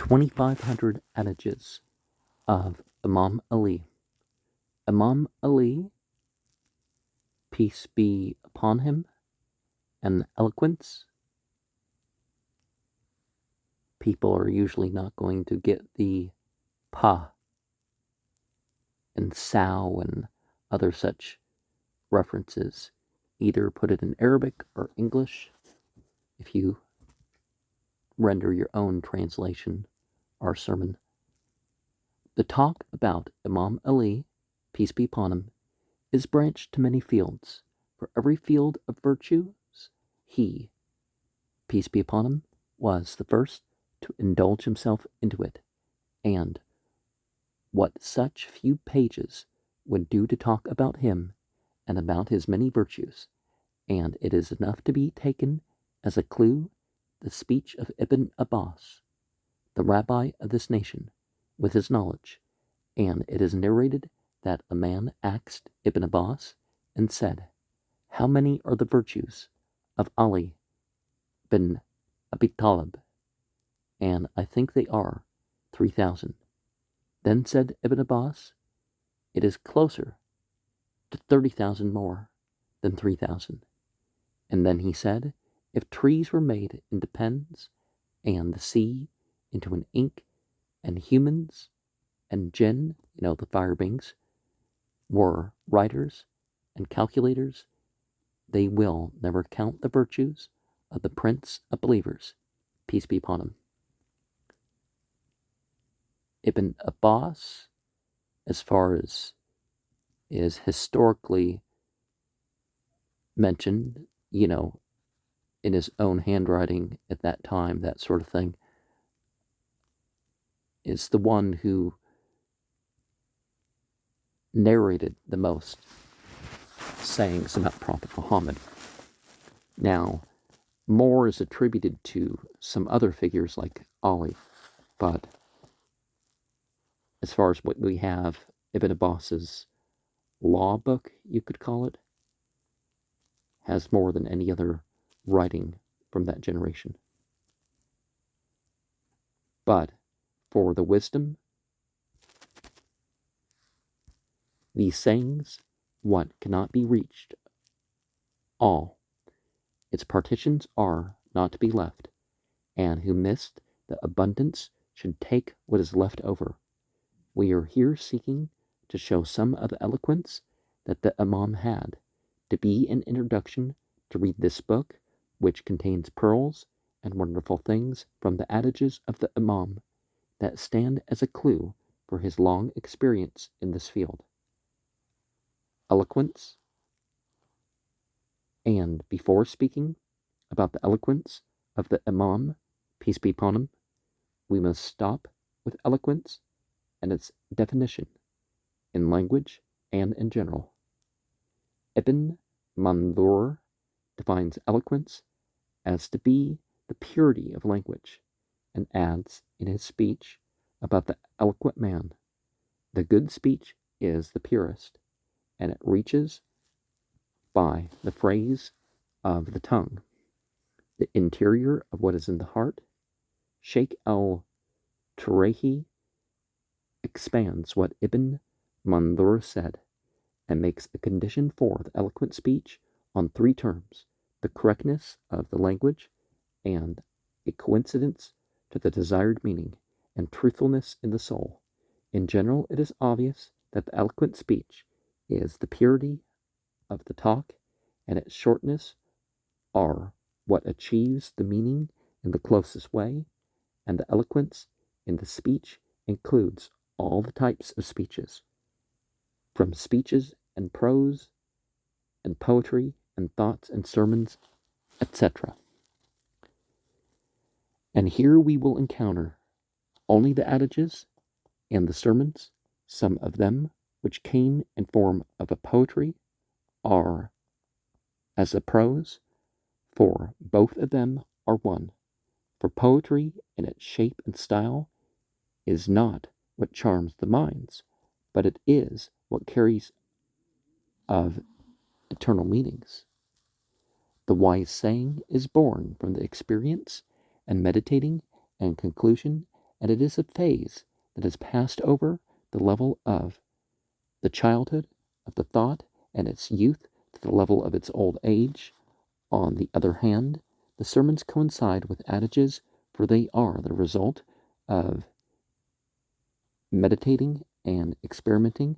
2,500 Adages of Imam Ali. Imam Ali, peace be upon him, and eloquence. People are usually not going to get the pa and sow and other such references. Either put it in Arabic or English if you render your own translation or sermon. The talk about Imam Ali, peace be upon him, is branched to many fields. For every field of virtues, he, peace be upon him, was the first to indulge himself into it, and what such few pages would do to talk about him and about his many virtues, and it is enough to be taken as a clue the speech of Ibn Abbas, the rabbi of this nation, with his knowledge, and it is narrated that a man asked Ibn Abbas and said, "How many are the virtues of Ali bin Abi Talib?" And I think they are 3,000. Then said Ibn Abbas, "It is closer to 30,000 more than 3,000. And then he said, if trees were made into pens, and the sea into an ink, and humans and jinn, the fire beings, were writers and calculators, they will never count the virtues of the Prince of Believers, peace be upon him." Ibn Abbas, as far as is historically mentioned, in his own handwriting at that time, that sort of thing, is the one who narrated the most sayings about Prophet Muhammad. Now, more is attributed to some other figures like Ali, but as far as what we have, Ibn Abbas's law book, you could call it, has more than any other writing from that generation. But for the wisdom, these sayings, what cannot be reached, all its partitions are not to be left, and who missed the abundance should take what is left over. We are here seeking to show some of the eloquence that the Imam had, to be an introduction to read this book, which contains pearls and wonderful things from the adages of the Imam that stand as a clue for his long experience in this field. Eloquence. And before speaking about the eloquence of the Imam, peace be upon him, we must stop with eloquence and its definition in language and in general. Ibn Mandur defines eloquence as to be the purity of language, and adds in his speech about the eloquent man, the good speech is the purest, and it reaches by the phrase of the tongue, the interior of what is in the heart. Sheikh al-Turahi expands what Ibn Mandur said, and makes a condition for the eloquent speech on three terms: the correctness of the language, and a coincidence to the desired meaning, and truthfulness in the soul. In general, it is obvious that the eloquent speech is the purity of the talk, and its shortness are what achieves the meaning in the closest way, and the eloquence in the speech includes all the types of speeches, from speeches and prose and poetry and thoughts and sermons, etc. And here we will encounter only the adages and the sermons, some of them which came in form of a poetry are as a prose, for both of them are one. For poetry in its shape and style is not what charms the minds, but it is what carries of eternal meanings. The wise saying is born from the experience and meditating and conclusion and it is a phase that has passed over the level of the childhood of the thought and its youth to the level of its old age. On the other hand, the sermons coincide with adages, for they are the result of meditating and experimenting,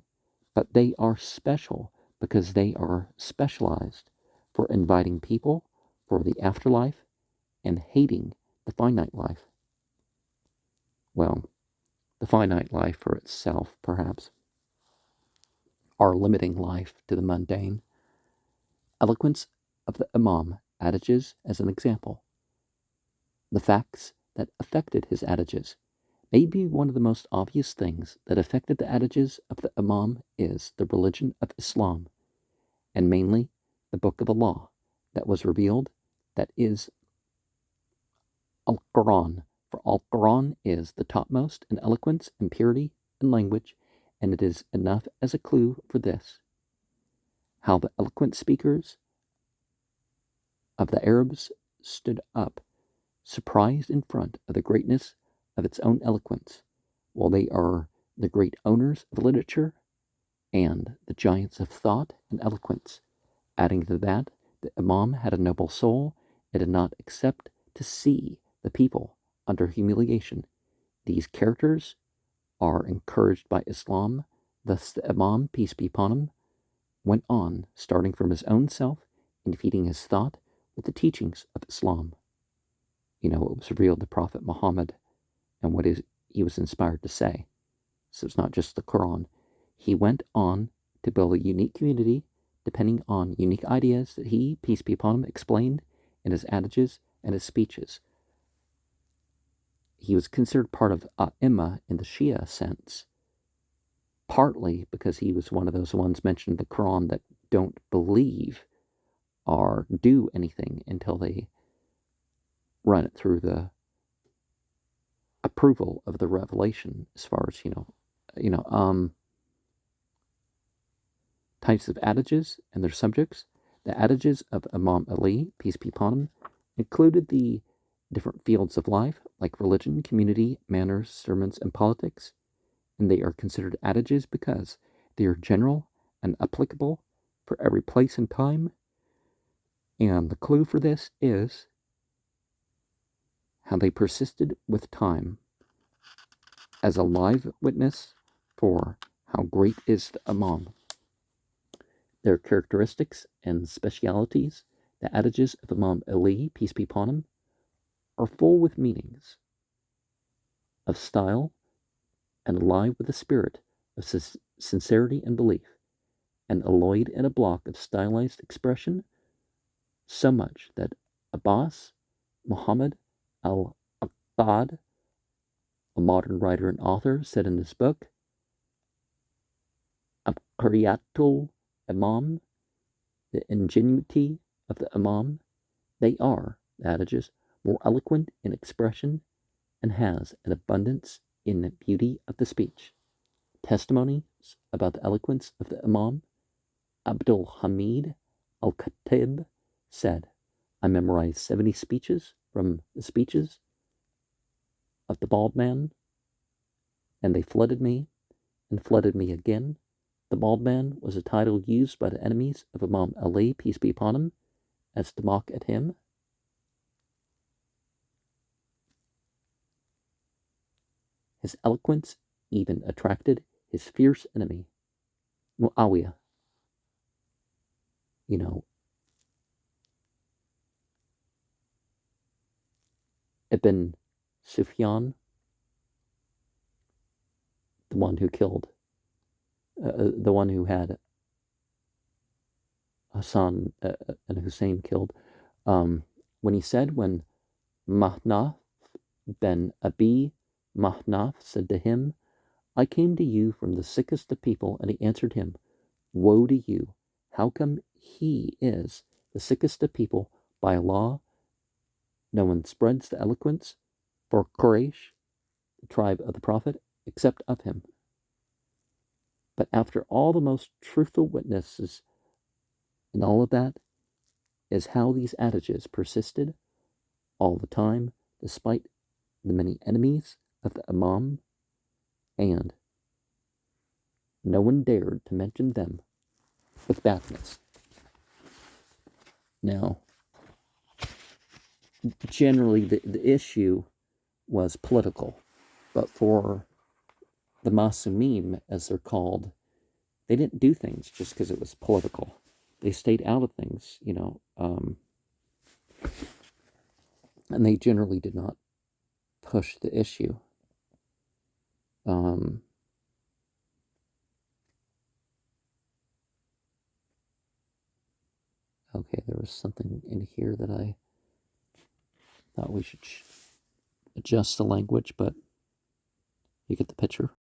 but they are special because they are specialized for inviting people for the afterlife and hating the finite life. Well, the finite life for itself, perhaps, our limiting life to the mundane. Eloquence of the Imam, adages as an example. The facts that affected his adages. Maybe one of the most obvious things that affected the adages of the Imam is the religion of Islam, and mainly the Book of Allah that was revealed, that is Al-Quran. For Al-Quran is the topmost in eloquence and purity in language, and it is enough as a clue for this. How the eloquent speakers of the Arabs stood up, surprised in front of the greatness of its own eloquence, while they are the great owners of literature and the giants of thought and eloquence. Adding to that, the Imam had a noble soul and did not accept to see the people under humiliation. These characters are encouraged by Islam. Thus the Imam, peace be upon him, went on, starting from his own self and feeding his thought with the teachings of Islam. What was revealed to Prophet Muhammad and what he was inspired to say. So it's not just the Quran. He went on to build a unique community depending on unique ideas that he, peace be upon him, explained in his adages and his speeches. He was considered part of A'imma in the Shia sense, partly because he was one of those ones mentioned in the Quran that don't believe or do anything until they run it through the approval of the revelation, as far as types of adages and their subjects. The adages of Imam Ali, peace be upon him, included the different fields of life like religion, community, manners, sermons, and politics, and they are considered adages because they are general and applicable for every place and time. And the clue for this is how they persisted with time as a live witness for how great is the Imam. Their characteristics and specialities, the adages of Imam Ali, peace be upon him, are full with meanings of style and alive with the spirit of sincerity and belief, and alloyed in a block of stylized expression, so much that Abbas Muhammad al-Aqad, a modern writer and author, said in his book, Abqariyatul Imam, the ingenuity of the Imam, they are, the adages, more eloquent in expression and has an abundance in the beauty of the speech. Testimonies about the eloquence of the Imam, Abdul Hamid al-Khatib said, I memorized 70 speeches from the speeches of the bald man, and they flooded me and flooded me again. The bald man was a title used by the enemies of Imam Ali, peace be upon him, as to mock at him. His eloquence even attracted his fierce enemy, Muawiyah. Ibn Sufyan, the one who killed, the one who had Hassan and Hussein killed, when he said, when Mahnaf ben Abi Mahnaf said to him, I came to you from the sickest of people, and he answered him, woe to you, how come he is the sickest of people? By Allah, no one spreads the eloquence for Quraysh, the tribe of the Prophet, except of him. But after all, the most truthful witnesses in all of that is how these adages persisted all the time, despite the many enemies of the Imam, and no one dared to mention them with badness. Now, generally the issue was political, but for the Masumim, as they're called, they didn't do things just because it was political. They stayed out of things, and they generally did not push the issue. Okay, there was something in here that I thought we should adjust the language, but you get the picture.